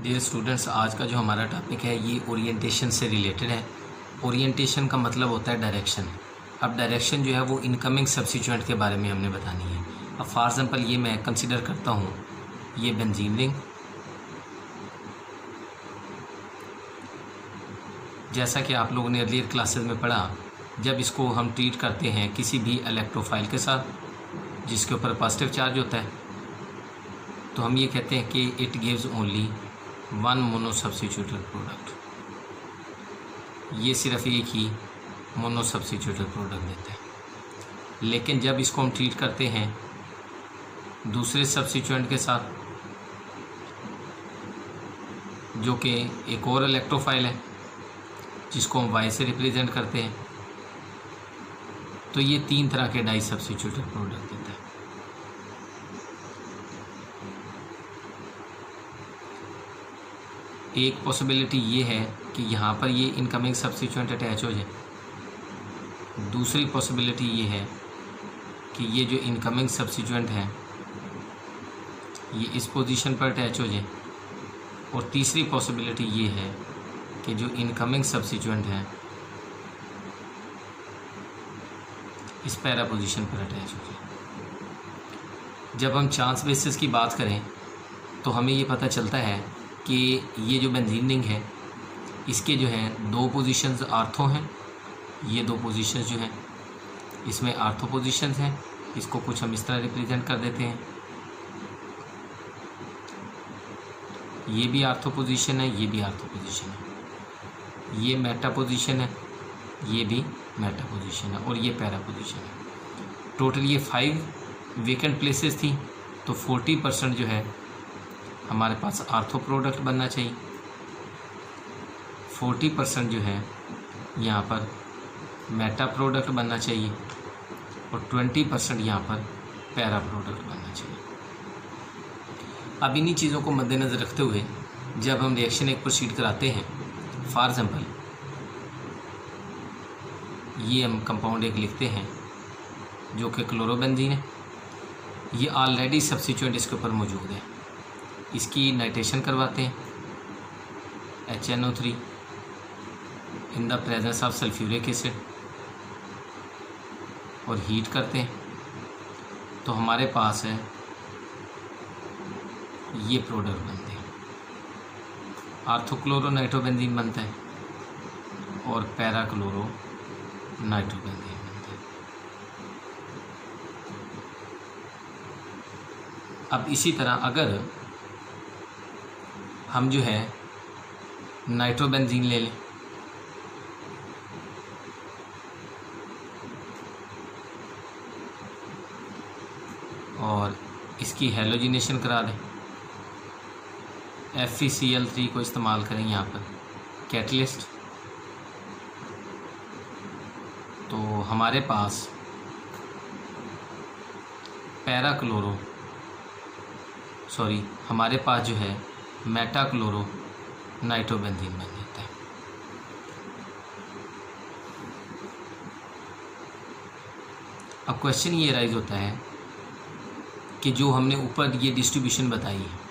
Dear students, आज का जो हमारा टॉपिक है ये ओरिएंटेशन से रिलेटेड है। ओरिएंटेशन का मतलब होता है डायरेक्शन। अब डायरेक्शन जो है वो इनकमिंग सब्स्टिट्यूएंट के बारे में हमने बतानी है। अब फॉर एग्जांपल ये मैं कंसिडर करता हूँ ये बेंजीन रिंग, जैसा कि आप लोगों ने अर्लियर क्लासेस में पढ़ा, जब इसको हम ट्रीट करते हैं किसी भी इलेक्ट्रोफाइल के साथ जिसके ऊपर पॉजिटिव चार्ज होता है, तो हम ये कहते हैं कि it gives only one mono substituted product. ये सिर्फ एक ही मोनो सब्स्टिट्यूटेड प्रोडक्ट देता है। लेकिन जब इसको हम ट्रीट करते हैं दूसरे सब्स्टिट्यूएंट के साथ जो कि एक और इलेक्ट्रोफाइल है जिसको हम वाई से रिप्रेजेंट करते हैं, तो ये तीन तरह के डाई सब्स्टिट्यूटेड प्रोडक्ट देता है। एक पॉसिबिलिटी ये है कि यहाँ पर ये इनकमिंग सब्स्टिट्यूएंट अटैच हो जाए। दूसरी पॉसिबिलिटी ये है कि ये जो इनकमिंग सब्स्टिट्यूएंट है ये इस पोजीशन पर अटैच हो जाए। और तीसरी पॉसिबिलिटी ये है कि जो इनकमिंग सब्स्टिट्यूएंट है इस पैरा पोजीशन पर अटैच हो जाए। जब हम चांस बेसिस की बात करें तो हमें ये पता चलता है कि ये जो बेंजीन रिंग है इसके जो है दो पोजीशंस आर्थो हैं। ये दो पोजीशंस जो हैं इसमें आर्थो पोजीशंस हैं। इसको कुछ हम इस तरह रिप्रेजेंट कर देते हैं। ये भी आर्थो पोजीशन है, ये भी आर्थो पोजीशन है। ये मेटा पोजीशन है, ये भी मेटा पोजीशन है, और ये पैरा पोजीशन है। टोटल ये 5 वेकेंट प्लेसेस थी, तो 40% जो है हमारे पास आर्थो प्रोडक्ट बनना चाहिए, 40% जो है यहाँ पर मेटा प्रोडक्ट बनना चाहिए, और 20% यहाँ पर पैरा प्रोडक्ट बनना चाहिए। अब इन्हीं चीज़ों को मद्देनज़र रखते हुए जब हम रिएक्शन एक प्रोसीड कराते हैं, फॉर एग्जांपल ये हम कंपाउंड एक लिखते हैं जो कि क्लोरोबेंजीन है। ये ऑलरेडी सब्स्टिट्यूएंट इसके ऊपर मौजूद है। इसकी नाइट्रेशन करवाते हैं HNO3 in the presence of sulphuric acid और हीट करते हैं, तो हमारे पास है ये प्रोडक्ट बनते हैं। आर्थोक्लोरो नाइट्रोबेंजीन बनता है और पैराक्लोरो नाइट्रोबेंजीन बनता है। अब इसी तरह अगर हम जो है नाइट्रोबेंजीन ले लें और इसकी हैलोजिनेशन करा दें, FeCl3 को इस्तेमाल करें यहाँ पर कैटलिस्ट, तो हमारे पास हमारे पास जो है मेटाक्लोरो नाइट्रोबेंजीन बन जाता है। अब क्वेश्चन ये राइज होता है कि जो हमने ऊपर ये डिस्ट्रीब्यूशन बताई है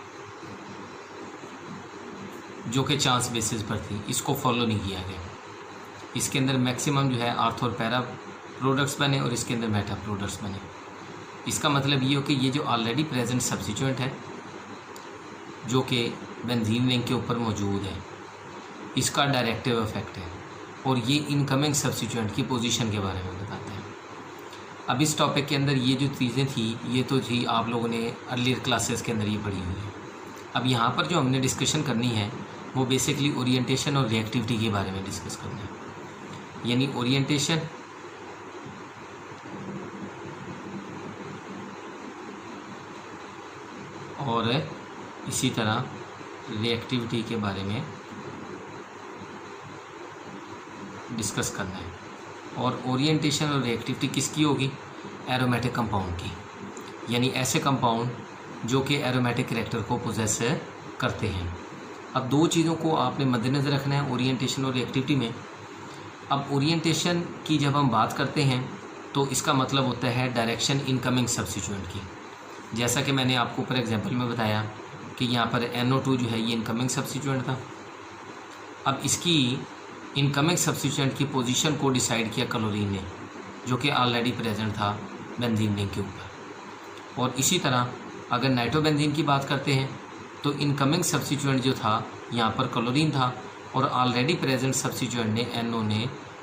जो कि चांस बेसिस पर थी, इसको फॉलो नहीं किया गया। इसके अंदर मैक्सिमम जो है आर्थो और पैरा प्रोडक्ट्स बने और इसके अंदर मेटा प्रोडक्ट्स बने। इसका मतलब ये हो कि ये जो ऑलरेडी प्रेजेंट सब्स्टिट्यूएंट है जो कि बेंजीन रिंग के ऊपर मौजूद है, इसका डायरेक्टिव इफेक्ट है और ये इनकमिंग सब्स्टिट्यूएंट की पोजीशन के बारे में बताता है। अब इस टॉपिक के अंदर ये जो चीज़ें थी ये तो थी आप लोगों ने अर्लियर क्लासेस के अंदर ये पढ़ी हुई है। अब यहाँ पर जो हमने डिस्कशन करनी है वो बेसिकली ओरिएंटेशन और रिएक्टिविटी के बारे में डिस्कस करना है। यानी ओरिएंटेशन और इसी तरह रिएक्टिविटी के बारे में डिस्कस करना है। और ओरिएंटेशन और रिएक्टिविटी किसकी होगी? एरोमेटिक कंपाउंड की, यानी ऐसे कंपाउंड जो कि एरोमेटिक कैरेक्टर को पोजेस करते हैं। अब दो चीज़ों को आपने मद्देनज़र रखना है ओरिएंटेशन और रिएक्टिविटी में। अब ओरिएंटेशन की जब हम बात करते हैं तो इसका मतलब होता है डायरेक्शन इनकमिंग सब्स्टिट्यूएंट की। जैसा कि मैंने आपको फॉर एग्जांपल में बताया कि यहाँ पर NO2 जो है ये इनकमिंग सब्स्टिट्यूएंट था। अब इसकी इनकमिंग सब्स्टिट्यूएंट की पोजीशन को डिसाइड किया क्लोरीन ने, जो कि ऑलरेडी प्रेजेंट था बेंजीन रिंग के ऊपर। और इसी तरह अगर नाइट्रोबेंजीन की बात करते हैं तो इनकमिंग सब्स्टिट्यूएंट जो था यहाँ पर क्लोरीन था और ऑलरेडी प्रेजेंट सब्स्टिट्यूएंट ने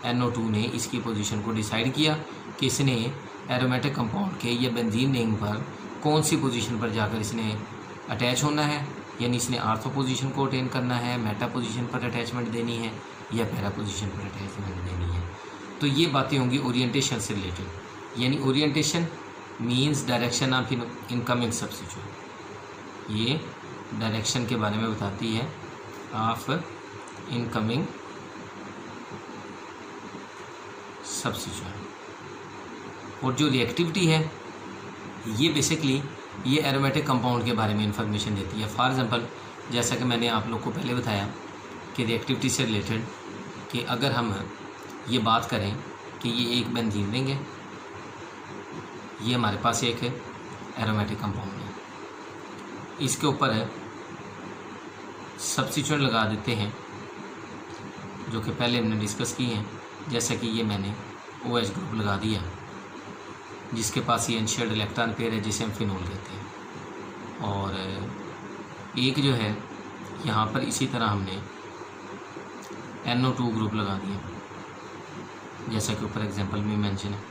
NO2 ने इसकी पोजीशन को डिसाइड किया कि इसने एरोमेटिक कंपाउंड के या बेंजीन रिंग पर कौन सी पोजीशन पर जाकर इसने अटैच होना है, यानी इसने आर्थो पोजीशन को अटेन करना है, मेटा पोजीशन पर अटैचमेंट देनी है या पैरा पोजीशन पर अटैचमेंट देनी है। तो ये बातें होंगी ओरिएंटेशन से रिलेटेड, यानी orientation means direction of incoming substituent. ये डायरेक्शन के बारे में बताती है ऑफ इनकमिंग सब्स्टिट्यूएंट। और जो रिएक्टिविटी है ये बेसिकली ये एरोमेटिक कंपाउंड के बारे में इंफॉर्मेशन देती है। फॉर एग्जांपल जैसा कि मैंने आप लोग को पहले बताया कि रिएक्टिविटी से रिलेटेड कि अगर हम ये बात करें कि ये एक बेंजीन रिंग है, ये हमारे पास एक एरोमेटिक कंपाउंड है, इसके ऊपर सब्स्टिट्यूएंट लगा देते हैं जो कि पहले हमने डिस्कस किए हैं। जैसा कि ये मैंने OH ग्रुप लगा दिया जिसके पास ये अनशेयर्ड इलेक्ट्रॉन पेयर है जिसे हम फिनोल कहते हैं, और एक जो है यहाँ पर इसी तरह हमने NO2 ग्रुप लगा दिया जैसा कि ऊपर एग्जांपल में मेंशन है,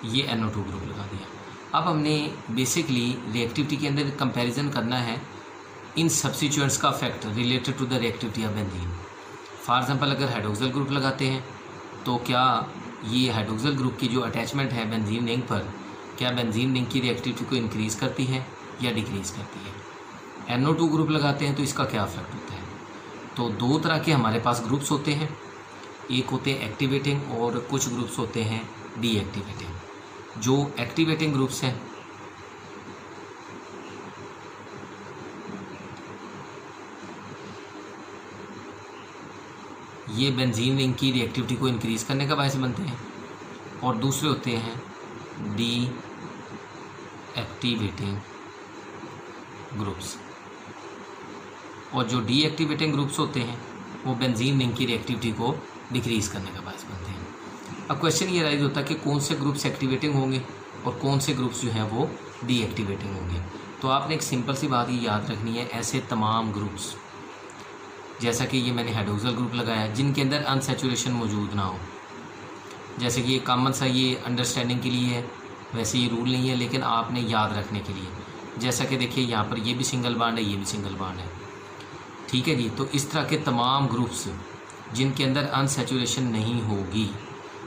ये NO2 ग्रुप लगा दिया। अब हमने बेसिकली रिएक्टिविटी के अंदर कंपैरिजन करना है इन सब्स्टिट्यूएंट्स का effect related to the reactivity of benzene. For example अगर हाइड्रोक्सिल ग्रुप लगाते हैं तो क्या ये हाइड्रोक्सिल ग्रुप की जो अटैचमेंट है बेंजीन रिंग पर, क्या बेंजीन रिंग की रिएक्टिविटी को इंक्रीज़ करती है या डिक्रीज़ करती है। NO2 ग्रुप लगाते हैं तो इसका क्या इफेक्ट होता है। तो दो तरह के हमारे पास ग्रुप्स होते हैं, एक होते हैं एक्टिवेटिंग और कुछ ग्रुप्स होते हैं डीएक्टिवेटिंग। जो एक्टिवेटिंग ग्रुप्स हैं ये बेंजीन रिंग की रिएक्टिविटी को इंक्रीज़ करने का बायस बनते हैं, और दूसरे होते हैं डी एक्टिवेटिंग ग्रुप्स। और जो डी एक्टिवेटिंग ग्रुप्स होते हैं वो बेंजीन रिंग की रिएक्टिविटी को डिक्रीज़ करने का बायस बनते हैं। अब क्वेश्चन ये राइज होता है कि कौन से ग्रुप्स एक्टिवेटिंग होंगे और कौन से ग्रुप्स जो हैं वो डी एक्टिवेटिंग होंगे। तो आपने एक सिंपल सी बात ये याद रखनी है, ऐसे तमाम ग्रुप्स जैसा कि ये मैंने हाइड्रोक्सिल ग्रुप लगाया जिनके अंदर अनसैचुरेशन मौजूद ना हो, जैसे कि ये कॉमन सा ये अंडरस्टैंडिंग के लिए है, वैसे ये रूल नहीं है लेकिन आपने याद रखने के लिए। जैसा कि देखिए यहाँ पर ये भी सिंगल बॉन्ड है, ये भी सिंगल बॉन्ड है, ठीक है जी। तो इस तरह के तमाम ग्रुप्स जिनके अंदर अनसैचुरेशन नहीं होगी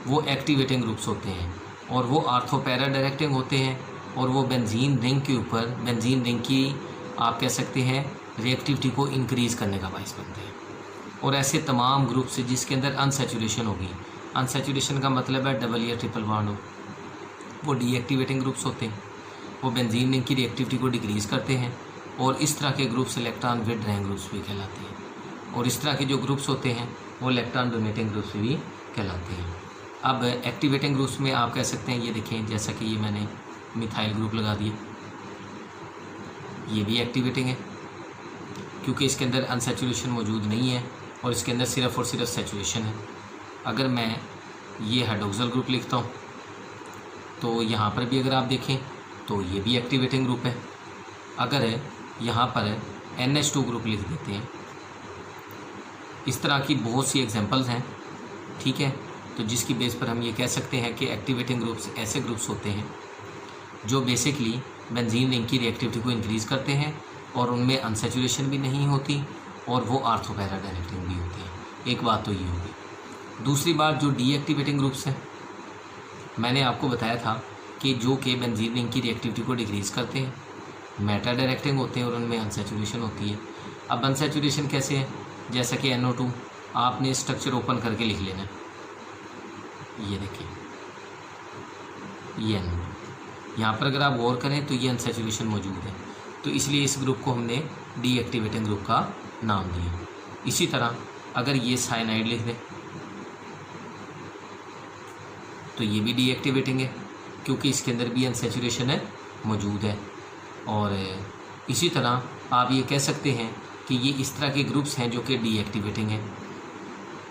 वो एक्टिवेटिंग ग्रुप्स होते हैं, और वो आर्थो पैरा डायरेक्टिंग होते हैं, और वो बेंजीन रिंग के ऊपर बेंजीन रिंग की आप कह सकते हैं रिएक्टिविटी को इंक्रीज़ करने का बायस बनते हैं। और ऐसे तमाम ग्रुप्स जिसके अंदर अनसैचुरेशन होगी, अनसैचुरेशन का मतलब है डबल या ट्रिपल बॉन्ड हो, वो डीएक्टिवेटिंग ग्रुप्स होते हैं, वो बेंजीन रिंग की रिएक्टिविटी को डिक्रीज़ करते हैं। और इस तरह के ग्रुप्स इलेक्ट्रॉन विड्रॉइंग ग्रुप्स भी कहलाते हैं, और इस तरह के जो ग्रुप्स होते हैं वो इलेक्ट्रॉन डोनेटिंग ग्रुप्स भी कहलाते हैं। अब एक्टिवेटिंग ग्रुप्स में आप कह सकते हैं, ये देखें जैसा कि ये मैंने मिथाइल ग्रुप लगा दिया, ये भी एक्टिवेटिंग है क्योंकि इसके अंदर अनसैचुरेशन मौजूद नहीं है और इसके अंदर सिर्फ और सिर्फ सैचुरेशन है। अगर मैं ये हाइड्रोक्सिल ग्रुप लिखता हूँ तो यहाँ पर भी अगर आप देखें तो ये भी एक्टिवेटिंग ग्रुप है। अगर यहाँ पर NH2 ग्रुप लिख देते हैं, इस तरह की बहुत सी एग्जांपल्स हैं, ठीक है। तो जिसकी बेस पर हम ये कह सकते हैं कि एक्टिवेटिंग ग्रुप्स ऐसे ग्रुप्स होते हैं जो बेसिकली बेंजीन रिंग की रिएक्टिविटी को इंक्रीज़ करते हैं और उनमें अनसैचुरेशन भी नहीं होती और वो आर्थो पैरा डायरेक्टिंग भी होती है। एक बात तो ये होगी। दूसरी बात जो डीएक्टिवेटिंग ग्रुप्स हैं, मैंने आपको बताया था कि जो कि बेंजीन रिंग की रिएक्टिविटी को डिक्रीज़ करते हैं, मेटा डायरेक्टिंग होते हैं और उनमें अनसैचुरेशन होती है। अब अनसैचुरेशन कैसे है, जैसा कि NO2 आपने स्ट्रक्चर ओपन करके लिख लेना है, ये देखिए ये NO2, यहाँ पर अगर आप गौर करें तो ये अनसैचुरेशन मौजूद है, तो इसलिए इस ग्रुप को हमने डीएक्टिवेटिंग ग्रुप का नाम दिया। इसी तरह अगर ये साइनाइड लिख दें तो ये भी डीएक्टिवेटिंग है क्योंकि इसके अंदर भी अनसैचुरेशन है मौजूद है। और इसी तरह आप ये कह सकते हैं कि ये इस तरह के ग्रुप्स हैं जो कि डीएक्टिवेटिंग है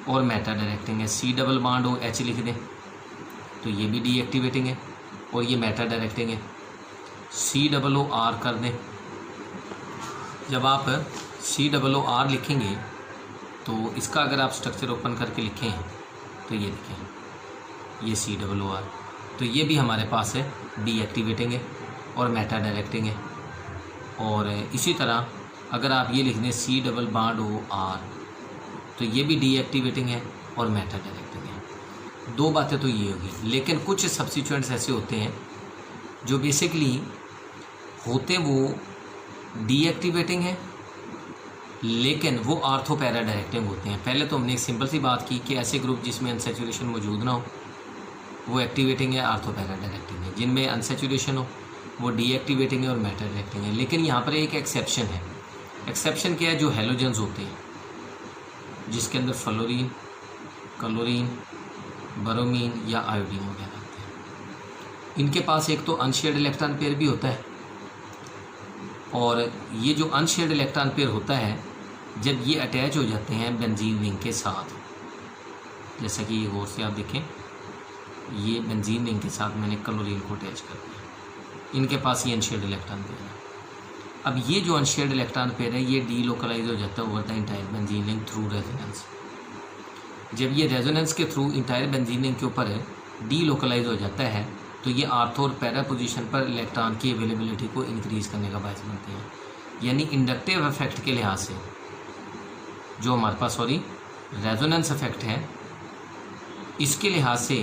और मेटा डायरेक्टिंग है। C डबल बॉन्ड हो H लिख दें तो ये भी डीएक्टिवेटिंग है और ये मेटा डायरेक्टिंग है। COOR कर दें, जब आप COOR लिखेंगे तो इसका अगर आप स्ट्रक्चर ओपन करके लिखें तो ये देखें, ये COOR, तो ये भी हमारे पास है डीएक्टिवेटिंग है और मेटा डायरेक्टिंग है। और इसी तरह अगर आप ये लिख दें C डबल बॉन्ड OR तो ये भी डीएक्टिवेटिंग है और मेटा डायरेक्टिंग है। दो बातें तो ये होगी, लेकिन कुछ सब्स्टिट्यूएंट्स ऐसे होते हैं जो बेसिकली होते वो डीएक्टिवेटिंग है लेकिन वो आर्थो पैरा डायरेक्टिंग होते हैं। पहले तो हमने एक सिंपल सी बात की कि ऐसे ग्रुप जिसमें अनसैचुरेशन मौजूद ना हो वो एक्टिवेटिंग है, आर्थो पैरा डायरेक्टिंग है। जिनमें अनसैचुरेशन हो वो डीएक्टिवेटिंग है और मेटा डायरेक्टिंग है। लेकिन यहाँ पर एक एक्सेप्शन है। एक्सेप्शन क्या है? जो हैलोजन्स होते हैं जिसके अंदर फ्लोरीन, क्लोरीन, ब्रोमीन या आयोडीन वगैरह होते हैं, इनके पास एक तो अनशेयर्ड इलेक्ट्रॉन पेयर भी होता है। और ये जो अनशेयर्ड इलेक्ट्रॉन पेयर होता है जब ये अटैच हो जाते हैं बेंजीन रिंग के साथ, जैसा कि ये गौर से आप देखें, ये बेंजीन रिंग के साथ मैंने क्लोरीन को अटैच कर दिया, इनके पास ये अनशेयर्ड इलेक्ट्रॉन पेयर है। अब ये जो अनशेयर्ड इलेक्ट्रॉन पेयर है ये डीलोकलाइज हो जाता है over the entire benzene ring through resonance. जब ये रेजोनेंस के थ्रू इंटायर बेंजीन रिंग के ऊपर डीलोकलाइज हो जाता है तो ये आर्थो और पैरा पोजीशन पर इलेक्ट्रॉन की अवेलेबिलिटी को इंक्रीज़ करने का बायस बनते हैं। यानी इंडक्टिव इफेक्ट के लिहाज से जो हमारे पास रेजोनेंस इफेक्ट है, इसके लिहाज से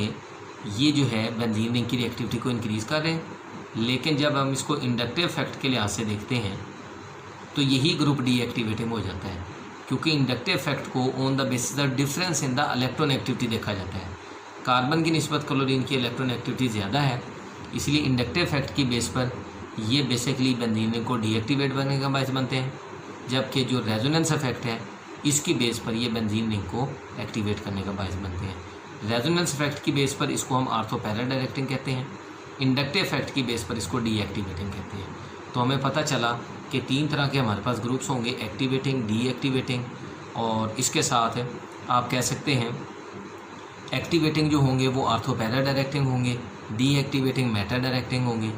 ये जो है बेंजीन रिंग की रिएक्टिविटी को इंक्रीज़ कर रहे हैं। लेकिन जब हम इसको इंडक्टिव इफेक्ट के लिहाज से देखते हैं तो यही ग्रुप डीएक्टिवेटिंग हो जाता है, क्योंकि इंडक्टिव इफेक्ट को on the basis the difference in the electronegativity देखा जाता है। कार्बन की निस्बत क्लोरीन की इलेक्ट्रोनेगेटिविटी ज़्यादा है, इसलिए इंडक्टिव इफेक्ट की बेस पर ये बेसिकली बेंजीन रिंग को डीएक्टिवेट बनने का बायस बनते हैं, जबकि जो रेजोनेंस इफेक्ट है इसकी बेस पर ये बेंजीन रिंग को एक्टिवेट करने का बायस बनते हैं। रेजोनेंस इफेक्ट की बेस पर इसको हम आर्थो पैरा डायरेक्टिंग कहते हैं, इंडक्टिव इफेक्ट की बेस पर इसको डीएक्टिवेटिंग कहते हैं। तो हमें पता चला कि 3 तरह के हमारे पास ग्रुप्स होंगे, एक्टिवेटिंग, डीएक्टिवेटिंग, और इसके साथ आप कह सकते हैं एक्टिवेटिंग जो होंगे वो आर्थो पैरा डायरेक्टिंग होंगे, डीएक्टिवेटिंग मेटा डायरेक्टिंग होंगे,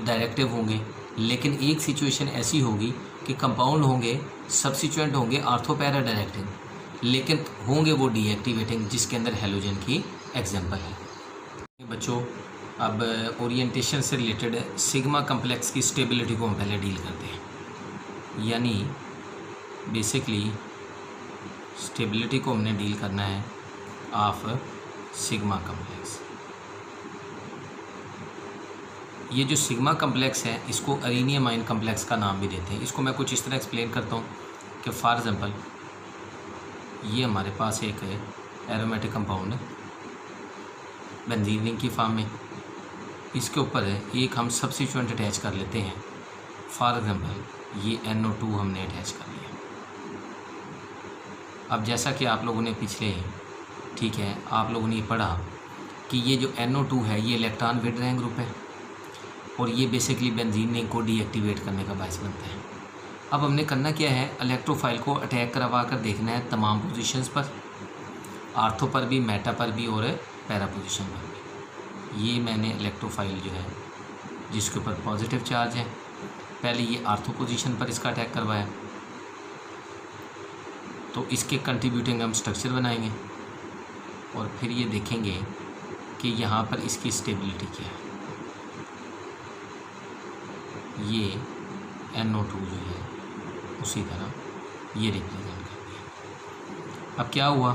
डायरेक्टिव होंगे। लेकिन एक सिचुएशन ऐसी होगी कि कंपाउंड होंगे, सब्स्टिट्यूएंट होंगे आर्थो पैरा डायरेक्टिंग, लेकिन होंगे वो डीएक्टिवेटिंग जिसके अंदर हैलोजन की एग्जांपल है। बच्चों, अब ओरिएंटेशन से रिलेटेड सिग्मा कम्प्लेक्स की स्टेबिलिटी को हम पहले डील करते हैं। यानी बेसिकली स्टेबिलिटी को हमने डील करना है ऑफ सिग्मा कम्प्लेक्स। ये जो सिग्मा कम्प्लेक्स है इसको अरीनियम आयन कम्प्लेक्स का नाम भी देते हैं। इसको मैं कुछ इस तरह एक्सप्लेन करता हूँ कि फॉर एग्जांपल ये हमारे पास एक एरोमेटिक कंपाउंड है बेंजीन रिंग की फॉर्म में, इसके ऊपर एक हम सब्स्टिट्यूएंट अटैच कर लेते हैं। फॉर एग्जांपल ये NO2 हमने अटैच कर लिया। अब जैसा कि आप लोगों ने पिछले आप लोगों ने ये पढ़ा कि ये जो NO2 है ये इलेक्ट्रॉन विड्रॉइंग ग्रुप है और ये बेसिकली बेंजीन रिंग को डीएक्टिवेट करने का बायस बनता है। अब हमने करना क्या है, इलेक्ट्रोफाइल को अटैक करवा कर देखना है तमाम पोजीशंस पर, आर्थो पर भी, मेटा पर भी और पैरा पोजीशन पर भी। ये मैंने इलेक्ट्रोफाइल जो है जिसके ऊपर पॉजिटिव चार्ज है, पहले ये आर्थो पोजीशन पर इसका अटैक करवाया, तो इसके कंट्रीब्यूटिंग हम स्ट्रक्चर बनाएंगे और फिर ये देखेंगे कि यहाँ पर इसकी स्टेबिलिटी क्या है। ये NO2 जो है उसी तरह ये रिप्रेजेंट करती है। अब क्या हुआ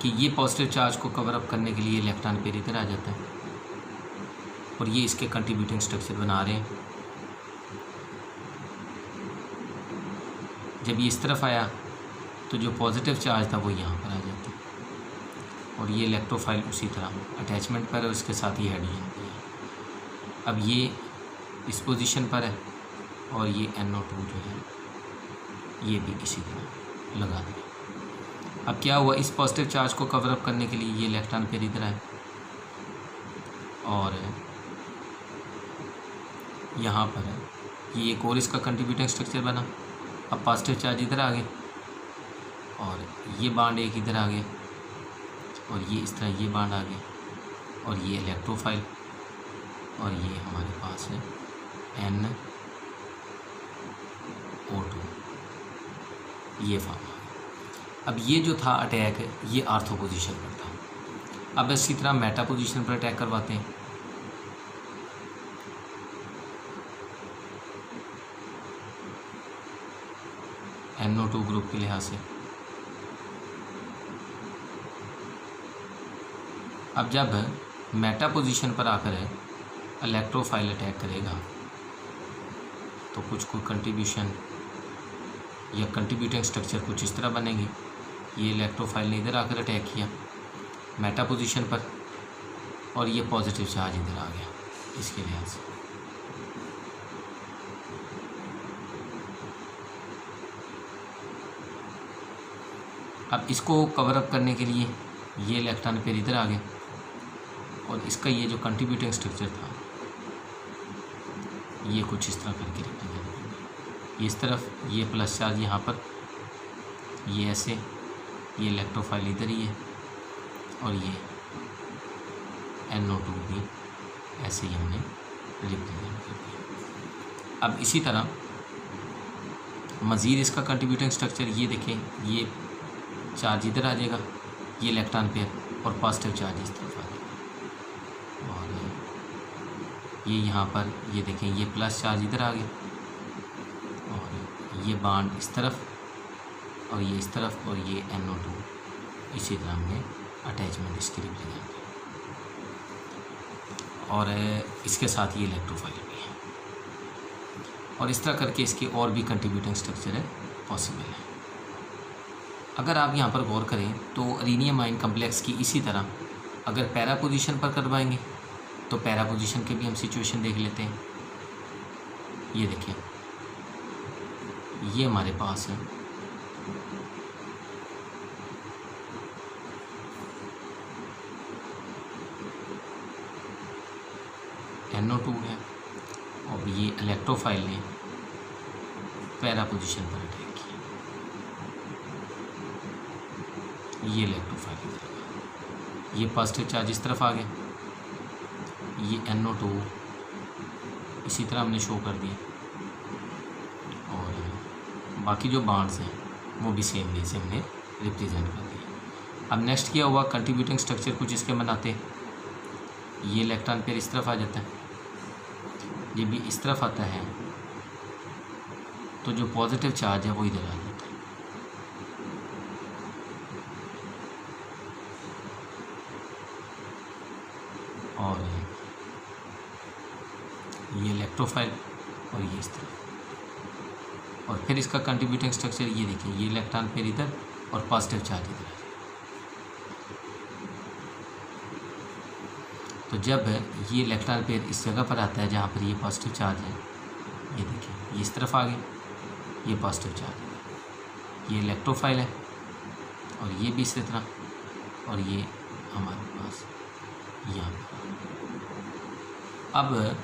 कि ये पॉजिटिव चार्ज को कवर अप करने के लिए इलेक्ट्रॉन पेयर इधर आ जाता है और ये इसके कंट्रीब्यूटिंग स्ट्रक्चर बना रहे हैं। जब ये इस तरफ आया तो जो पॉजिटिव चार्ज था वो यहाँ पर आ जाता है और ये इलेक्ट्रोफाइल उसी तरह अटैचमेंट पर है, उसके साथ ही हाइड्रोजन पर है। अब ये इस पोजीशन पर है और ये NO2 जो है ये भी इसी तरह लगा दिया। अब क्या हुआ, इस पॉजिटिव चार्ज को कवर अप करने के लिए ये इलेक्ट्रॉन पेयर इधर आए और यहाँ पर है ये एक और इसका कंट्रीब्यूटिंग स्ट्रक्चर बना अब पॉजिटिव चार्ज इधर आ गए और ये बांड एक इधर आ गए और ये इस तरह ये बांड आ गए और ये इलेक्ट्रोफाइल और ये हमारे पास है NO2, ये फॉर्म। अब ये जो था अटैक ये आर्थो पोजीशन पर था। अब इसी तरह मेटा पोजीशन पर अटैक करवाते हैं। NO2 ग्रुप के लिहाज से अब जब मेटा पोजीशन पर आकर इलेक्ट्रोफाइल अटैक करेगा तो कुछ कोई कंट्रीब्यूशन या कंट्रीब्यूटिंग स्ट्रक्चर कुछ इस तरह बनेगी। ये इलेक्ट्रोफाइल ने इधर आकर अटैक किया मेटा पोजीशन पर और ये पॉजिटिव चार्ज इधर आ गया इसके लिहाज से। अब इसको कवर अप करने के लिए ये इलेक्ट्रॉन पेयर इधर आ गए और इसका ये जो कंट्रीब्यूटिंग स्ट्रक्चर था ये कुछ इस तरह करके रिप्रेजेंट करेंगे। इस तरफ ये प्लस चार्ज यहाँ पर, ये ऐसे, ये इलेक्ट्रोफाइल इधर ही है और ये NO2 भी ऐसे ही हमने रिप्रेजेंट कर दिया। अब इसी तरह मज़ीद इसका कंट्रीब्यूटिंग स्ट्रक्चर ये देखें, ये चार्ज इधर आ जाएगा, ये इलेक्ट्रॉन पेयर और पॉजिटिव चार्ज इस तरफ आ जाएगा और ये यहाँ पर ये देखें, ये प्लस चार्ज इधर आ गया और ये बांड इस तरफ और ये इस तरफ और ये NO2 इसी तरह हमने अटैचमेंट इसकी रिप्रेजेंट की और इसके साथ ये इलेक्ट्रोफाइल भी है और इस तरह करके इसके और भी कंट्रीब्यूटिंग स्ट्रक्चर है पॉसिबल है। अगर आप यहाँ पर गौर करें तो अरेनियम आयन कम्प्लेक्स की इसी तरह अगर पैरा पोजीशन पर करवाएंगे तो पैरा पोजीशन के भी हम सिचुएशन देख लेते हैं। ये देखिए, ये हमारे पास है NO2 है और ये इलेक्ट्रोफाइल ने पैरा पोजीशन पर अटैक किया। ये इलेक्ट्रोफाइल इधर, ये पॉजिटिव चार्ज इस तरफ आ गया, ये NO2 इसी तरह हमने शो कर दिया और बाकी जो बांड्स हैं वो भी सेम वे से हमने रिप्रेजेंट कर दिया। अब नेक्स्ट किया हुआ कंट्रीब्यूटिंग स्ट्रक्चर कुछ इसके बनाते, ये इलेक्ट्रॉन पेयर इस तरफ आ जाता है, ये भी इस तरफ आता है तो जो पॉजिटिव चार्ज है वो इधर आ जाता है और ये इलेक्ट्रोफाइल और ये इस तरफ और फिर इसका कंट्रीब्यूटिंग स्ट्रक्चर ये देखिए, ये इलेक्ट्रॉन पेयर इधर और पॉजिटिव चार्ज इधर है। तो जब ये इलेक्ट्रॉन पेयर इस जगह पर आता है जहाँ पर ये पॉजिटिव चार्ज है, ये देखिए, ये इस तरफ आ गया, ये पॉजिटिव चार्ज है, ये इलेक्ट्रोफाइल है और ये भी इसी तरह और ये हमारे पास यहाँ पर। अब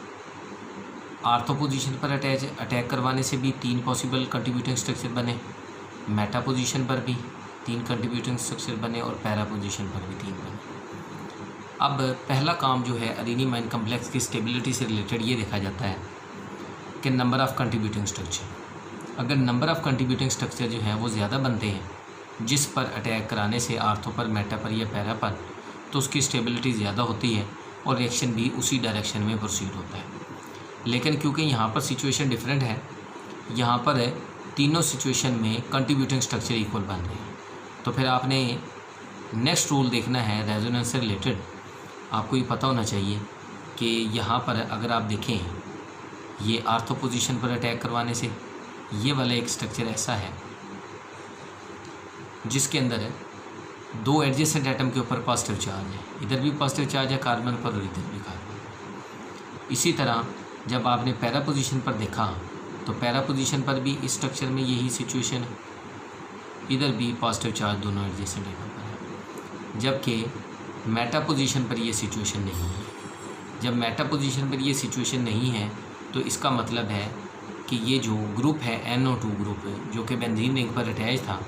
आर्थो पोजीशन पर अटैक करवाने से भी 3 पॉसिबल कंट्रीब्यूटिंग स्ट्रक्चर बने, मेटा पोजीशन पर भी 3 कंट्रीब्यूटिंग स्ट्रक्चर बने और पैरा पोजीशन पर भी 3 बने। अब पहला काम जो है अरेनियम आयन कम्प्लेक्स की स्टेबिलिटी से रिलेटेड ये देखा जाता है कि नंबर ऑफ़ कंट्रीब्यूटिंग स्ट्रक्चर, अगर नंबर ऑफ़ कंट्रीब्यूटिंग स्ट्रक्चर जो है वो ज़्यादा बनते हैं जिस पर अटैक कराने से आर्थो पर, मेटा पर या पैरा पर, तो उसकी स्टेबिलिटी ज़्यादा होती है और रिएक्शन भी उसी डायरेक्शन में प्रोसीड होता है। लेकिन क्योंकि यहाँ पर सिचुएशन डिफरेंट है, यहाँ पर तीनों सिचुएशन में कंट्रीब्यूटिंग स्ट्रक्चर इक्वल बन रहे हैं, तो फिर आपने नेक्स्ट रूल देखना है रेजोनेंस से रिलेटेड। आपको ये पता होना चाहिए कि यहाँ पर अगर आप देखें, ये आर्थो पोजीशन पर अटैक करवाने से ये वाला एक स्ट्रक्चर ऐसा है जिसके अंदर 2 एडजेसेंट एटम के ऊपर पॉजिटिव चार्ज है, इधर भी पॉजिटिव चार्ज है कार्बन पर और इधर भी कार्बन। इसी तरह जब आपने पैरा पोजीशन पर देखा तो पैरा पोजीशन पर भी इस स्ट्रक्चर में यही सिचुएशन है, इधर भी पॉजिटिव चार्ज दोनों एडजेसेंट एटम पर है, जबकि मेटा पोजीशन पर ये सिचुएशन नहीं है। जब मेटा पोजीशन पर ये सिचुएशन नहीं है तो इसका मतलब है कि ये जो ग्रुप है NO2 ग्रुप है जो कि बेंजीन रिंग पर अटैच था,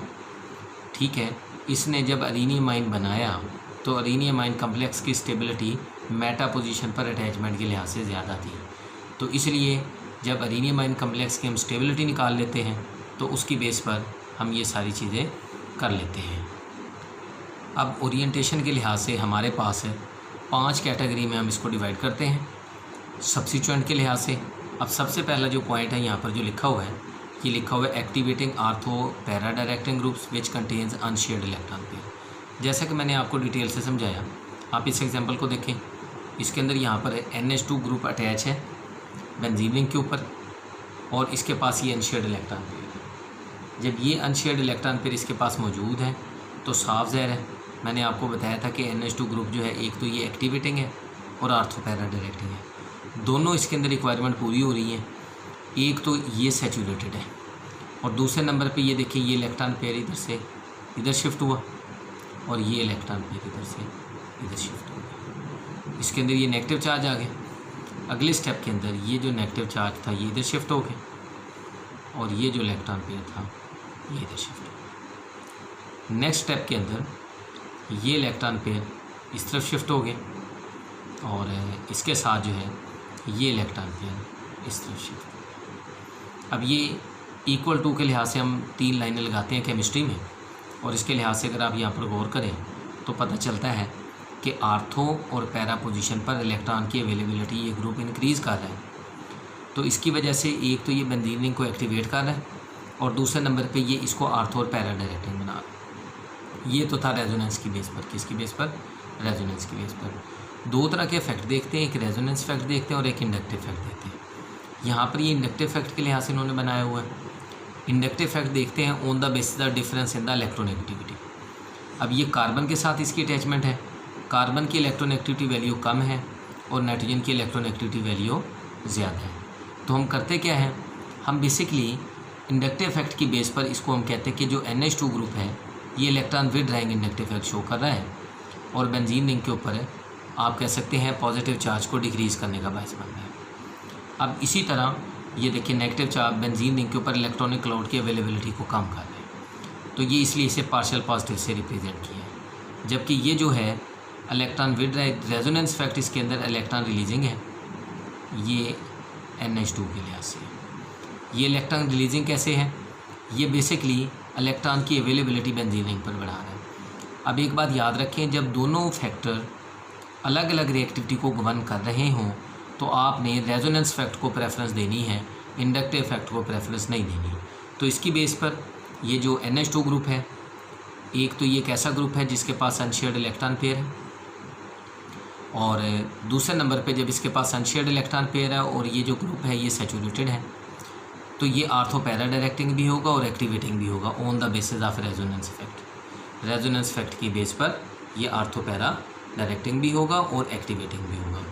ठीक है, इसने जब अरेनियमाइन बनाया तो अरेनियमाइन कम्प्लेक्स की स्टेबिलिटी मेटा पोजीशन पर अटैचमेंट के लिहाज से ज़्यादा थी। तो इसलिए जब अरेनियमाइन कम्प्लेक्स की हम स्टेबिलिटी निकाल लेते हैं तो उसकी बेस पर हम ये सारी चीज़ें कर लेते हैं। अब ओरिएंटेशन के लिहाज से हमारे पास 5 कैटेगरी में हम इसको डिवाइड करते हैं सब्स्टिट्यूएंट के लिहाज से। अब सबसे पहला जो पॉइंट है यहाँ पर जो लिखा हुआ है, ये लिखा हुआ है activating ortho para directing groups which contains unshared electron pair. जैसा कि मैंने आपको डिटेल से समझाया, आप इस एग्जांपल को देखें। इसके अंदर यहाँ पर NH2 ग्रुप अटैच है बेंजीन रिंग के ऊपर और इसके पास ये अनशेयर्ड इलेक्ट्रॉन पेयर है। जब ये अनशेयर्ड इलेक्ट्रॉन पेयर इसके पास मौजूद है तो साफ ज़ाहिर है, मैंने आपको बताया था कि NH2 ग्रुप जो है एक तो ये एक्टिवेटिंग है और आर्थो पैरा डायरेक्टिंग है। दोनों इसके अंदर रिक्वायरमेंट पूरी हो रही है। एक तो ये सैचुरेटेड है और दूसरे नंबर पे ये देखिए ये इलेक्ट्रॉन पेयर इधर से इधर शिफ्ट हुआ और ये इलेक्ट्रॉन पेयर इधर से इधर शिफ्ट हो गया। इसके अंदर ये नेगेटिव चार्ज आ गया। अगले स्टेप के अंदर ये जो नेगेटिव चार्ज था ये इधर शिफ्ट हो गया और ये जो इलेक्ट्रॉन पेयर था ये इधर शिफ्ट हो गया। नेक्स्ट स्टेप के अंदर ये इलेक्ट्रॉन पेयर इस तरफ शिफ्ट हो गए और इसके साथ जो है ये इलेक्ट्रॉन पेयर इस तरफ शिफ्ट हो गया। अब ये इक्वल टू के लिहाज से हम 3 लाइनें लगाते हैं केमिस्ट्री में और इसके लिहाज से अगर आप यहाँ पर गौर करें तो पता चलता है कि आर्थो और पैरा पोजीशन पर इलेक्ट्रॉन की अवेलेबिलिटी ये ग्रुप इंक्रीज़ कर रहा है। तो इसकी वजह से एक तो ये बेंजीन रिंग को एक्टिवेट कर रहा है और दूसरे नंबर पे ये इसको आर्थो और पैरा डायरेक्टिंग बना रहा है। ये तो था रेजोनेंस की बेस पर। किसकी बेस पर? रेजोनेंस की बेस पर। 2 तरह के इफेक्ट देखते हैं, एक रेजोनेंस इफेक्ट देखते हैं और एक इंडक्टिव इफेक्ट देखते हैं। यहाँ पर ये इंडक्टिव इफेक्ट के लिहाज से इन्होंने बनाया हुआ है। इंडक्टिव इफेक्ट देखते हैं on the basis the difference in the electronegativity. अब ये कार्बन के साथ इसकी अटैचमेंट है, कार्बन की इलेक्ट्रोनेगेटिविटी वैल्यू कम है और नाइट्रोजन की इलेक्ट्रोनेगेटिविटी वैल्यू ज़्यादा है। तो हम करते क्या है, हम बेसिकली इंडक्टिव इफेक्ट की बेस पर इसको हम कहते हैं कि जो NH2 ग्रुप है ये electron withdrawing inductive effect show कर रहा है और बेंजीन रिंग के ऊपर आप कह सकते हैं पॉजिटिव चार्ज को डिक्रीज़ करने का बायस बन रहा है। अब इसी तरह ये देखिए नेगेटिव चार्ज बेंजीन रिंग के ऊपर इलेक्ट्रॉनिक क्लाउड की अवेलेबिलिटी को कम कर रहे हैं, तो ये इसलिए इसे पार्शियल पॉजिटिव से रिप्रेजेंट किया है। जबकि ये जो है इलेक्ट्रॉन विड्रॉइंग रेजोनेंस इफेक्ट इसके अंदर इलेक्ट्रॉन रिलीजिंग है, ये NH2 के लिहाज से। ये इलेक्ट्रॉन रिलीजिंग कैसे है, ये बेसिकली इलेक्ट्रॉन की अवेलेबिलिटी बेंजीन रिंग पर बढ़ा रहा है। अब एक बात याद रखें, जब दोनों फैक्टर अलग अलग रिएक्टिविटी को गवर्न कर रहे हों तो आपने रेजोनेंस इफेक्ट को प्रेफरेंस देनी है, इंडक्टिव इफेक्ट को प्रेफरेंस नहीं देनी। तो इसकी बेस पर ये जो NH2 ग्रुप है, एक तो ये कैसा ग्रुप है जिसके पास अनशेयर्ड इलेक्ट्रॉन पेयर है और दूसरे नंबर पे जब इसके पास अनशेयर्ड इलेक्ट्रॉन पेयर है और ये जो ग्रुप है ये सैचुरेटेड है, तो ये आर्थो पैरा डायरेक्टिंग भी होगा और एक्टिवेटिंग भी होगा on the basis of resonance effect. Resonance effect की बेस पर ये आर्थो पैरा डायरेक्टिंग भी होगा और एक्टिवेटिंग भी होगा।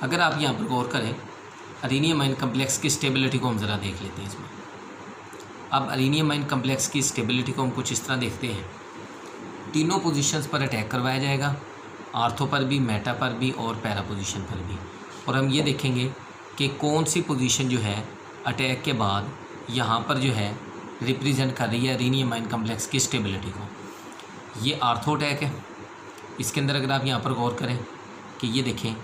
अगर आप यहाँ पर गौर करें, अरेनियमाइन कम्प्लेक्स की स्टेबिलिटी को हम ज़रा देख लेते हैं इसमें। अब अरेनियमाइन कम्प्लेक्स की स्टेबिलिटी को हम कुछ इस तरह देखते हैं, तीनों पोजीशंस पर अटैक करवाया जाएगा, आर्थो पर भी, मेटा पर भी और पैरा पोजीशन पर भी। और हम ये देखेंगे कि कौन सी पोजीशन जो है अटैक के बाद यहाँ पर जो है रिप्रेजेंट कर रही है अरेनियमाइन कम्प्लेक्स की स्टेबिलिटी को। ये आर्थो अटैक है। इसके अंदर अगर आप यहाँ पर गौर करें कि ये देखें,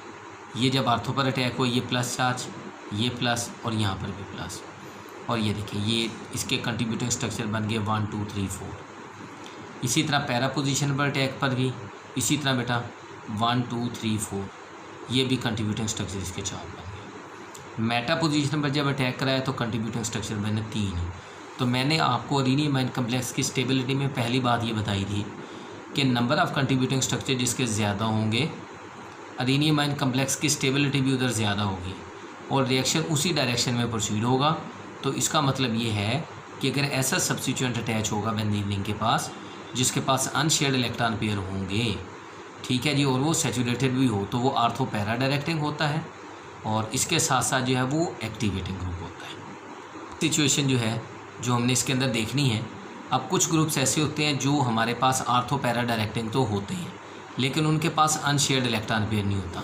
ये जब आर्थो पर अटैक हो ये प्लस चार्ज, ये प्लस और यहाँ पर भी प्लस, और ये देखिए ये इसके कंट्रीब्यूटिंग स्ट्रक्चर बन गए 1 2 3 4। इसी तरह पैरा पोजीशन पर अटैक पर भी इसी तरह बेटा 1 2 3 4, ये भी कंट्रीब्यूटिंग स्ट्रक्चर इसके 4 बन गए। मेटा पोजीशन पर जब अटैक कराया तो कंट्रीब्यूटिंग स्ट्रक्चर बने 3। तो मैंने आपको अरेनियमाइन कम्प्लेक्स की स्टेबिलिटी में पहली बात ये बताई थी कि नंबर ऑफ़ कंट्रीब्यूटिंग स्ट्रक्चर जिसके ज़्यादा होंगे अरेनियमाइन कम्प्लेक्स की स्टेबिलिटी भी उधर ज़्यादा होगी और रिएक्शन उसी डायरेक्शन में प्रोसीड होगा। तो इसका मतलब ये है कि अगर ऐसा सब्स्टिट्यूएंट अटैच होगा बेंजीन रिंग के पास जिसके पास अनशेयर्ड इलेक्ट्रॉन पेयर होंगे, ठीक है जी, और वो सैचुरेटेड भी हो, तो वो आर्थो पैरा डायरेक्टिंग होता है और इसके साथ साथ जो है वो एक्टिवेटिंग ग्रुप होता है। सिचुएशन जो है जो हमने इसके अंदर देखनी है, अब कुछ ग्रुप्स ऐसे होते हैं जो हमारे पास आर्थो पैरा डायरेक्टिंग तो होते हैं लेकिन उनके पास अनशेयर्ड इलेक्ट्रॉन पेयर नहीं होता।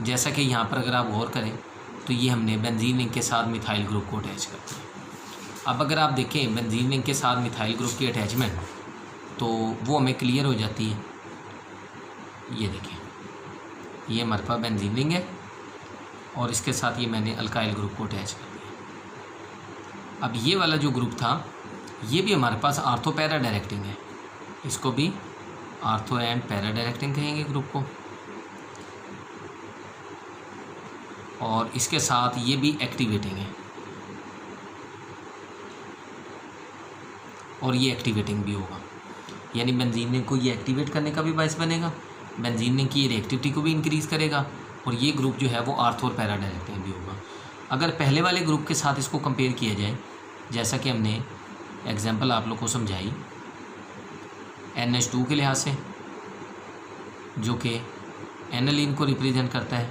जैसा कि यहाँ पर अगर आप गौर करें तो ये हमने बेंजीन रिंग के साथ मिथाइल ग्रुप को अटैच कर दिया। अब अगर आप देखें बेंजीन रिंग के साथ मिथाइल ग्रुप की अटैचमेंट तो वो हमें क्लियर हो जाती है। ये देखें, ये हमारे पास बेंजीन रिंग है और इसके साथ ये मैंने अल्काइल ग्रुप को अटैच कर दिया। अब ये वाला जो ग्रुप था ये भी हमारे पास आर्थो पैरा डायरेक्टिंग है, इसको भी आर्थो एंड पैरा डायरेक्टिंग कहेंगे ग्रुप को। और इसके साथ ये भी एक्टिवेटिंग है और ये एक्टिवेटिंग भी होगा, यानी बेंजीन रिंग को ये एक्टिवेट करने का भी बायस बनेगा, बेंजीन रिंग की रिएक्टिविटी को भी इंक्रीज़ करेगा और ये ग्रुप जो है वो आर्थो और पैरा डायरेक्टिंग भी होगा। अगर पहले वाले ग्रुप के साथ इसको कंपेयर किया जाए, जैसा कि हमने एग्जांपल आप लोग को समझाई NH2 के लिहाज से, जो कि एनालिन को रिप्रेजेंट करता है,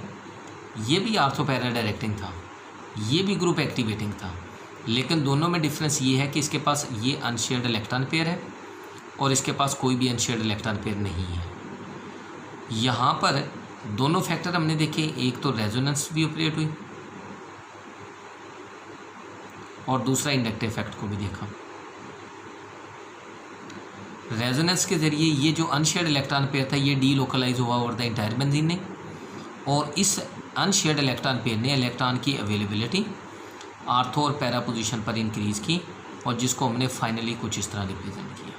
ये भी आर्थो पैरा डायरेक्टिंग था, ये भी ग्रुप एक्टिवेटिंग था, लेकिन दोनों में डिफरेंस ये है कि इसके पास ये अनशेयर्ड इलेक्ट्रॉन पेयर है और इसके पास कोई भी अनशेयर्ड इलेक्ट्रॉन पेयर नहीं है। यहाँ पर दोनों फैक्टर हमने देखे, एक तो रेजोनेंस भी ऑपरेट हुई और दूसरा इंडक्टिव इफेक्ट को भी देखा। रेजोनेंस के ज़रिए ये जो अनशेयर्ड इलेक्ट्रॉन पेयर था ये डीलोकलाइज हुआ ओवर द इंटायर बेंजीन ने, और इस अनशेयर्ड इलेक्ट्रॉन पेयर ने इलेक्ट्रॉन की अवेलेबिलिटी आर्थो और पैरा पोजीशन पर इंक्रीज़ की और जिसको हमने फाइनली कुछ इस तरह रिप्रेजेंट किया।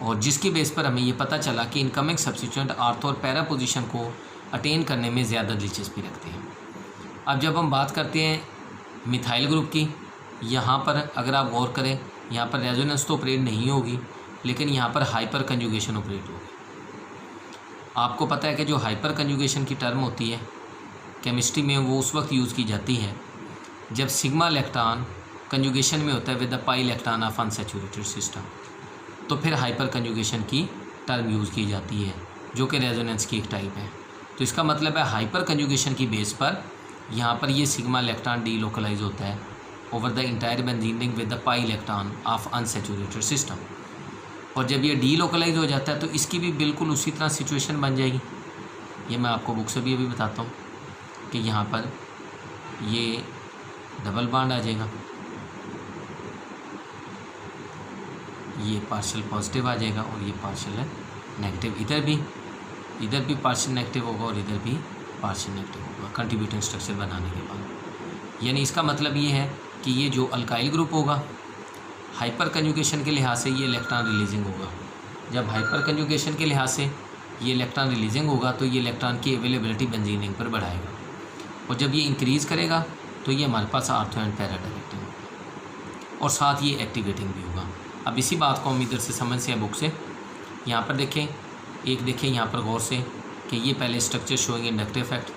और जिसकी बेस पर हमें ये पता चला कि इनकमिंग सब्स्टिट्यूएंट आर्थो और पैरा पोजीशन को अटेन करने में ज़्यादा दिलचस्पी रखते हैं। अब जब हम बात करते हैं मिथाइल ग्रुप की, यहाँ पर अगर आप गौर करें, यहाँ पर रेजोनेंस तो ऑपरेट नहीं होगी, लेकिन यहाँ पर हाइपर कंजुगेशन ऑपरेट होगी। आपको पता है कि जो हाइपर कंजुगेशन की टर्म होती है केमिस्ट्री में, वो उस वक्त यूज़ की जाती है जब सिग्मा इलेक्ट्रॉन कंजुगेशन में होता है with the pi electron of unsaturated system, तो फिर हाइपर कंजुगेशन की टर्म यूज़ की जाती है, जो कि रेजोनेंस की एक टाइप है। तो इसका मतलब है हाइपर कंजुगेशन की बेस पर यहाँ पर ये सिग्मा इलेक्ट्रॉन डीलोकलाइज होता है over the entire benzene ring with the pi electron of unsaturated system, और जब ये डीलोकलाइज हो जाता है तो इसकी भी बिल्कुल उसी तरह सिचुएशन बन जाएगी। ये मैं आपको बुक से भी अभी बताता हूँ कि यहाँ पर ये डबल बॉन्ड आ जाएगा, ये पार्शियल पॉजिटिव आ जाएगा और ये पार्शियल है नेगेटिव। इधर भी पार्शियल नेगेटिव होगा और इधर भी पार्शियल नेगेटिव होगा कंट्रीब्यूटिंग स्ट्रक्चर बनाने के बाद। यानी इसका मतलब ये है कि ये जो अल्काइल ग्रुप होगा हाइपर कंजुगेशन के लिहाज से ये इलेक्ट्रॉन रिलीजिंग होगा। जब हाइपर कंजुगेशन के लिहाज से ये इलेक्ट्रॉन रिलीजिंग होगा तो ये इलेक्ट्रॉन की अवेलेबिलिटी बेंजीन रिंग पर बढ़ाएगा, और जब ये इंक्रीज़ करेगा तो ये हमारे पास आर्थो एंड पैरा डायरेक्टिंग और साथ ये एक्टिवेटिंग भी होगा। अब इसी बात को हम इधर से समझ से बुक से, यहाँ पर देखें, एक देखें यहाँ पर गौर से कि ये पहले स्ट्रक्चर शोइंग इंडक्टिव इफेक्ट,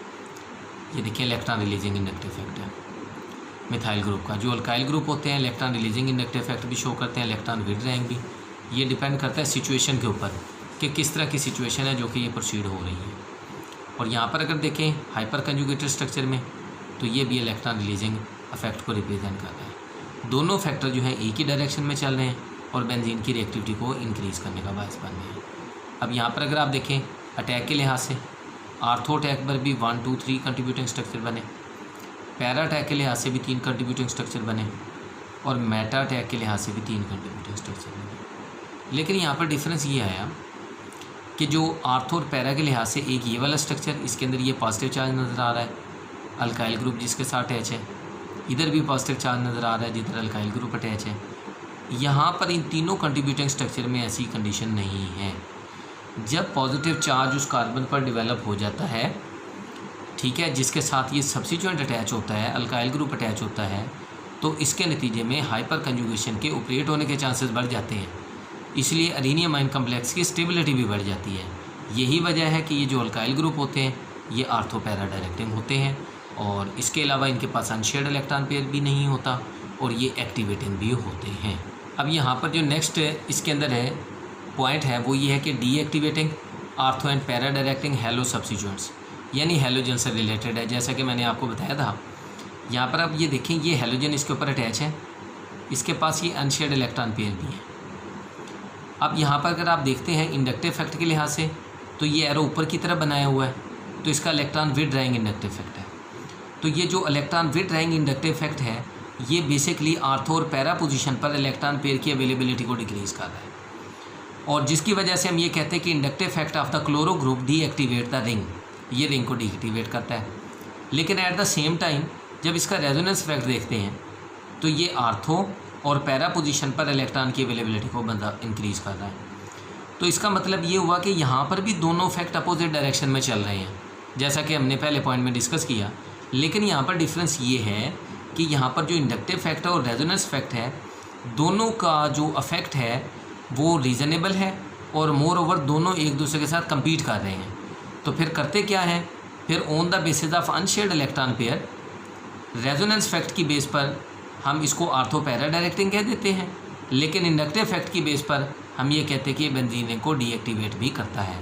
ये देखिए इलेक्ट्रॉन रिलीजिंग इंडक्टिव इफेक्ट है मिथाइल ग्रुप का। जो अल्काइल ग्रुप होते हैं इलेक्ट्रॉन रिलीजिंग इंडक्टिव इफेक्ट भी शो करते हैं, इलेक्ट्रॉन विड्रॉइंग भी। ये डिपेंड करता है सिचुएशन के ऊपर कि किस तरह की सिचुएशन है जो कि ये प्रोसीड हो रही है। और यहाँ पर अगर देखें हाइपर कंजुगेटेड स्ट्रक्चर में तो ये भी इलेक्ट्रॉन रिलीजिंग इफेक्ट को रिप्रेजेंट कर रहा है। दोनों फैक्टर जो है एक ही डायरेक्शन में चल रहे हैं और बेंजीन की रिएक्टिविटी को इंक्रीज़ करने का बायस बन रहे हैं। अब यहाँ पर अगर आप देखें अटैक के लिहाज से आर्थो अटैक पर भी 1, 2, 3 कंट्रीब्यूटिंग स्ट्रक्चर बने, पैरा अटैक के लिहाज से भी 3 कंट्रीब्यूटिंग स्ट्रक्चर बने और मेटा अटैक के लिहाज से भी 3 कंट्रीब्यूटिंग स्ट्रक्चर बने। लेकिन यहाँ पर डिफरेंस ये आया कि जो आर्थो और पैरा के लिहाज से एक ये वाला स्ट्रक्चर, इसके अंदर ये पॉजिटिव चार्ज नज़र आ रहा है, अल्काइल ग्रुप जिसके साथ अटैच है, इधर भी पॉजिटिव चार्ज नज़र आ रहा है जिधर अल्काइल ग्रुप अटैच है। यहाँ पर इन तीनों कंट्रीब्यूटिंग स्ट्रक्चर में ऐसी कंडीशन नहीं है। जब पॉजिटिव चार्ज उस कार्बन पर डेवलप हो जाता है, ठीक है, जिसके साथ ये सब्स्टिट्यूएंट अटैच होता है, अल्काइल ग्रुप अटैच होता है, तो इसके नतीजे में हाइपर कंजुगेशन के ऑपरेट होने के चांसेस बढ़ जाते हैं। इसलिए अरेनियम आयन कम्प्लेक्स की स्टेबिलिटी भी बढ़ जाती है। यही वजह है कि ये जो अल्काइल ग्रुप होते हैं ये आर्थो पैरा डायरेक्टिंग होते हैं, और इसके अलावा इनके पास अनशेयर्ड इलेक्ट्रॉन पेयर भी नहीं होता और ये एक्टिवेटिंग भी होते हैं। अब यहाँ पर जो नेक्स्ट इसके अंदर है पॉइंट है वो ये है कि deactivating ortho and para directing hello substituents, यानी हैलोजन से रिलेटेड है। जैसा कि मैंने आपको बताया था, यहाँ पर आप ये देखें ये हैलोजन इसके ऊपर अटैच है, इसके पास ये अनशेयर्ड इलेक्ट्रॉन पेयर भी है। अब यहाँ पर अगर आप देखते हैं इंडक्टिव इफेक्ट के लिहाज से तो ये एरो ऊपर की तरफ बनाया हुआ है, तो इसका इलेक्ट्रॉन विड्रॉइंग इंडक्टिव इफेक्ट है। तो ये जो इलेक्ट्रॉन विड्रॉइंग इंडक्टिव इफेक्ट है ये बेसिकली आर्थो और पैरा पोजीशन पर इलेक्ट्रॉन पेयर की अवेलेबिलिटी को डिक्रीज कर रहा है, और जिसकी वजह से हम ये कहते हैं कि inductive effect of the chloro group deactivate the ring, ये रिंग को डीएक्टिवेट करता है। लेकिन एट द सेम टाइम जब इसका रेजोनेंस इफेक्ट देखते हैं तो ये आर्थो और पैरा पोजीशन पर इलेक्ट्रॉन की अवेलेबिलिटी को बंदा इंक्रीज़ कर रहा है। तो इसका मतलब ये हुआ कि यहाँ पर भी दोनों इफेक्ट अपोजिट डायरेक्शन में चल रहे हैं, जैसा कि हमने पहले पॉइंट में डिस्कस किया। लेकिन यहाँ पर डिफरेंस ये है कि यहाँ पर जो इंडक्टिव इफेक्ट है और रेजोनेंस इफेक्ट है, दोनों का जो इफेक्ट है वो रीज़नेबल है, और मोर ओवर दोनों एक दूसरे के साथ कम्पीट कर रहे हैं। तो फिर करते क्या है, फिर on the basis of unshared electron pair resonance effect की बेस पर हम इसको आर्थो पैरा डायरेक्टिंग कह देते हैं, लेकिन इंडक्टिव इफेक्ट की बेस पर हम ये कहते हैं कि बेंजीन रिंग को डीएक्टिवेट भी करता है।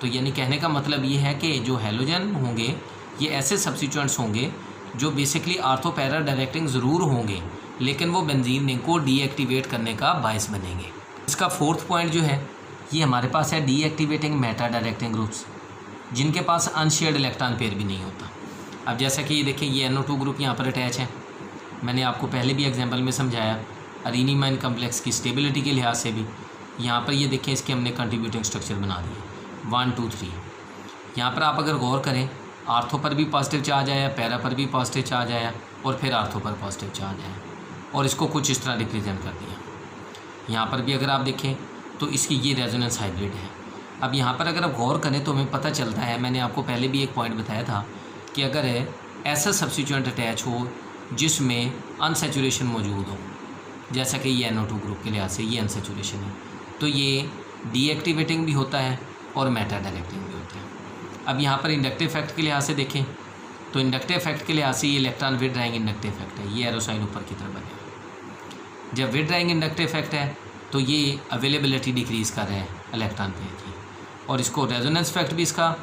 तो यानी कहने का मतलब ये है कि जो हैलोजन होंगे ये ऐसे सब्स्टिट्यूएंट्स होंगे जो बेसिकली आर्थो पैरा डायरेक्टिंग ज़रूर होंगे, लेकिन वो बेंजीन रिंग को डीएक्टिवेट करने का बायस बनेंगे। इसका फोर्थ पॉइंट जो है ये हमारे पास है डीएक्टिवेटिंग मेटा डायरेक्टिंग ग्रुप्स, जिनके पास अनशेयर्ड इलेक्ट्रॉन पेयर भी नहीं होता। अब जैसा कि ये देखिए ये NO2 ग्रुप यहाँ पर अटैच है, मैंने आपको पहले भी एग्जाम्पल में समझाया अरेनिमाइन कम्प्लेक्स की स्टेबिलिटी के लिहाज से भी। यहाँ पर ये देखें इसके हमने कंट्रीब्यूटिंग स्ट्रक्चर बना दिए 1 2 3। यहाँ पर आप अगर गौर करें आर्थो पर भी पॉजिटिव चार्ज आया, पैरा पर भी पॉजिटिव चार्ज आया, और फिर आर्थो पर पॉजिटिव चार्ज आया, और इसको कुछ इस तरह रिप्रेजेंट कर दिया। यहाँ पर भी अगर आप देखें तो इसकी ये रेजोनेंस हाइब्रिड है। अब यहाँ पर अगर आप गौर करें तो हमें पता चलता है, मैंने आपको पहले भी एक पॉइंट बताया था कि अगर ऐसा सब्स्टिट्यूएंट अटैच हो जिसमें अनसैचुरेशन मौजूद हो, जैसा कि ये NO2 ग्रुप के लिहाज से ये अनसैचुरेशन है, तो ये डीएक्टिवेटिंग भी होता है और मेटा डायरेक्टिंग भी होता है। अब यहाँ पर इंडक्टिव इफेक्ट के लिहाज से देखें तो इंडक्टिव इफेक्ट के लिहाज से ये इलेक्ट्रॉन विड्रॉइंग इंडक्टिव इफेक्ट है, ये एरो साइन ऊपर की तरफ बने। जब विड्रॉइंग इंडक्टिव इफेक्ट है तो ये अवेलेबिलिटी डिक्रीज़ कर रहे हैं इलेक्ट्रॉन पेयर की, और इसको रेजोनेंस इफेक्ट भी इसका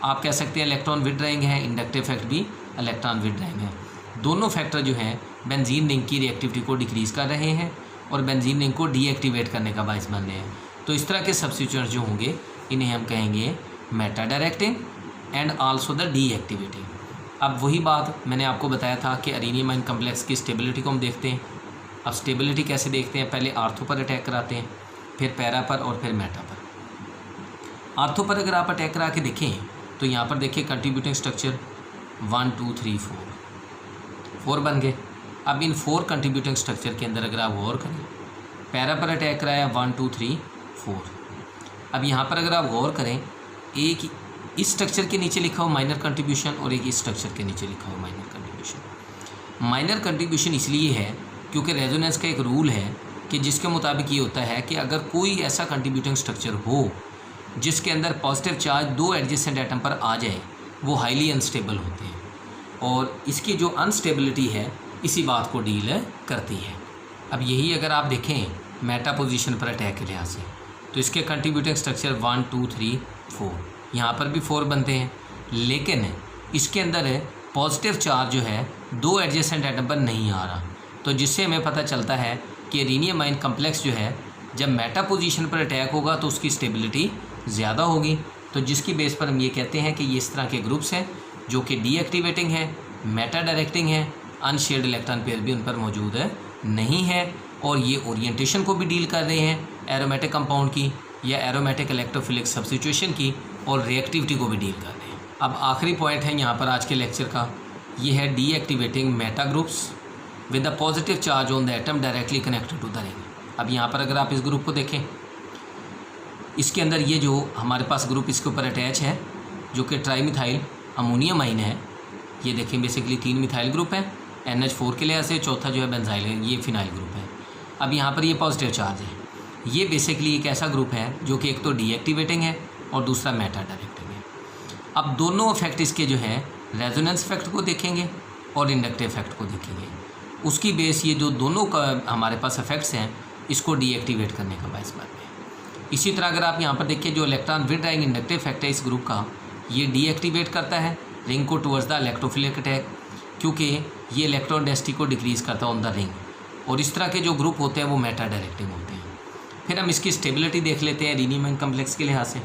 आप कह सकते हैं इलेक्ट्रॉन विड्रॉइंग है, इंडक्टिव इफेक्ट भी इलेक्ट्रॉन विड्रॉइंग है। दोनों फैक्टर जो हैं बेंजीन रिंग की रिएक्टिविटी को डिक्रीज़ कर रहे हैं और बेंजीन रिंग को डीएक्टिवेट करने का बायस बन रहे हैं। तो इस तरह के सब्स्टिट्यूएंट्स जो होंगे इन्हें हम कहेंगे Meta directing and also the deactivating. अब वही बात मैंने आपको बताया था कि अरेनियम कम्प्लेक्स की स्टेबिलिटी को हम देखते हैं। अब स्टेबिलिटी कैसे देखते हैं, पहले आर्थो पर अटैक कराते हैं, फिर पैरा पर और फिर मेटा पर। आर्थो पर अगर आप अटैक करा के देखें तो यहाँ पर देखिए कंट्रीब्यूटिंग स्ट्रक्चर 1 2 3 4 बन गए। अब इन 4 कंट्रीब्यूटिंग स्ट्रक्चर के अंदर अगर आप गौर करें, पैरा पर अटैक कराया 1 2 3 4। अब यहाँ पर अगर आप गौर करें, एक इस स्ट्रक्चर के नीचे लिखा हो माइनर कंट्रीब्यूशन और एक इस स्ट्रक्चर के नीचे लिखा हो माइनर कंट्रीब्यूशन। माइनर कंट्रीब्यूशन इसलिए है क्योंकि रेजोनेंस का एक रूल है कि जिसके मुताबिक ये होता है कि अगर कोई ऐसा कंट्रीब्यूटिंग स्ट्रक्चर हो जिसके अंदर पॉजिटिव चार्ज 2 एडजेसेंट एटम पर आ जाए, वो हाईली अनस्टेबल होते हैं, और इसकी जो अनस्टेबिलिटी है इसी बात को डील करती है। अब यही अगर आप देखें मेटा पोजीशन पर अटैक के लिहाज से, तो इसके कंट्रीब्यूटिंग स्ट्रक्चर 1 2 3 4, यहाँ पर भी 4 बनते हैं, लेकिन इसके अंदर पॉजिटिव चार्ज जो है 2 एडजेसेंट एटम पर नहीं आ रहा, तो जिससे हमें पता चलता है कि अरेनियम आयन कम्प्लेक्स जो है जब मेटा पोजीशन पर अटैक होगा तो उसकी स्टेबिलिटी ज़्यादा होगी। तो जिसकी बेस पर हम ये कहते हैं कि ये इस तरह के ग्रुप्स हैं जो कि डीएक्टिवेटिंग है, मेटा डायरेक्टिंग है, अनशेयर्ड इलेक्ट्रॉन पेयर भी उन पर मौजूद नहीं है, और ये ओरिएंटेशन को भी डील कर रहे हैं एरोमेटिक कंपाउंड की या एरोमेटिक इलेक्ट्रोफिलिक सब्स्टिट्यूशन की, और रिएक्टिविटी को भी डील कर रहे हैं। अब आखिरी पॉइंट है यहाँ पर आज के लेक्चर का, ये है deactivating meta groups with a positive charge on the atom directly connected to the ring. अब यहाँ पर अगर आप इस ग्रुप को देखें, इसके अंदर ये जो हमारे पास ग्रुप इसके ऊपर अटैच है जो कि ट्राईमिथाइल अमोनियम आइन है, ये देखें बेसिकली 3 मिथाइल ग्रुप है NH4 के लिहाज से, चौथा जो है बेंजाइल है, ये फिनाइल ग्रुप है। अब यहाँ पर ये पॉजिटिव चार्ज है, ये बेसिकली एक ऐसा ग्रुप है जो कि एक तो डीएक्टिवेटिंग है और दूसरा मेटा डायरेक्टिंग है। अब दोनों इफेक्ट इसके जो है रेजोनेंस इफेक्ट को देखेंगे और इंडक्टिव इफेक्ट को देखेंगे, उसकी बेस ये जो दोनों का हमारे पास इफेक्ट्स हैं इसको डीएक्टिवेट करने का बायस बनते हैं। इसी तरह अगर आप यहाँ पर देखिए जो इलेक्ट्रॉन विड्रॉइंग इंडक्टिव इफेक्ट है इस ग्रुप का, ये डीएक्टिवेट करता है रिंग को टुवर्ड्स द इलेक्ट्रोफिलिक अटैक, क्योंकि ये इलेक्ट्रॉन डेंसिटी को डिक्रीज़ करता है ऑन द रिंग। और इस तरह के जो ग्रुप होते हैं वो मेटा डायरेक्टिंग होते हैं। फिर हम इसकी स्टेबिलिटी देख लेते हैं एडेनियम आयन कम्प्लेक्स के लिहाज से।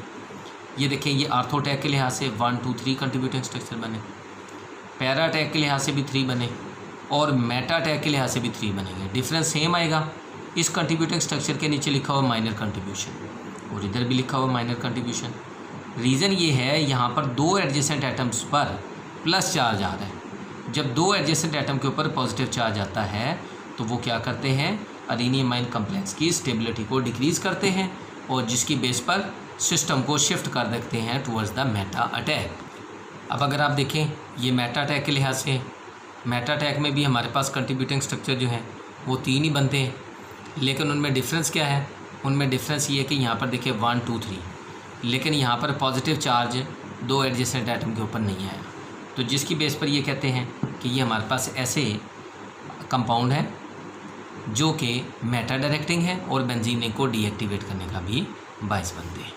ये देखें, ये आर्थो टैग के लिहाज से 1 2 3 कंट्रीब्यूटिंग स्ट्रक्चर बने, पैरा टैग के लिहाज से भी 3 बने और मेटा टैग के लिहाज से भी 3 बनेंगे। डिफरेंस सेम आएगा। इस कंट्रीब्यूटिंग स्ट्रक्चर के नीचे लिखा हुआ माइनर कंट्रीब्यूशन और इधर भी लिखा हुआ माइनर कंट्रीब्यूशन। रीज़न ये है, यहाँ पर 2 एडजेसेंट एटम्स पर प्लस चार्ज आ रहा है। जब 2 एडजेसेंट एटम के ऊपर पॉजिटिव चार्ज आता है तो वो क्या करते हैं, एडेनियम आयन कम्प्लेक्स की स्टेबिलिटी को डिक्रीज़ करते हैं और जिसकी बेस पर सिस्टम को शिफ्ट कर देते हैं टुवर्ड्स द मेटा अटैक। अब अगर आप देखें, ये मेटा अटैक के लिहाज से, मेटा अटैक में भी हमारे पास कंट्रीब्यूटिंग स्ट्रक्चर जो है वो 3 ही बनते हैं, लेकिन उनमें डिफरेंस क्या है, उनमें डिफरेंस ये है कि यहाँ पर देखिए 1 2 3, लेकिन यहाँ पर पॉजिटिव चार्ज 2 एडजेसेंट एटम के ऊपर नहीं आया, तो जिसकी बेस पर ये कहते हैं कि ये हमारे पास ऐसे कंपाउंड है जो कि मेटा डायरेक्टिंग है और बेंजीन को डीएक्टिवेट करने का भी बायस बनते हैं।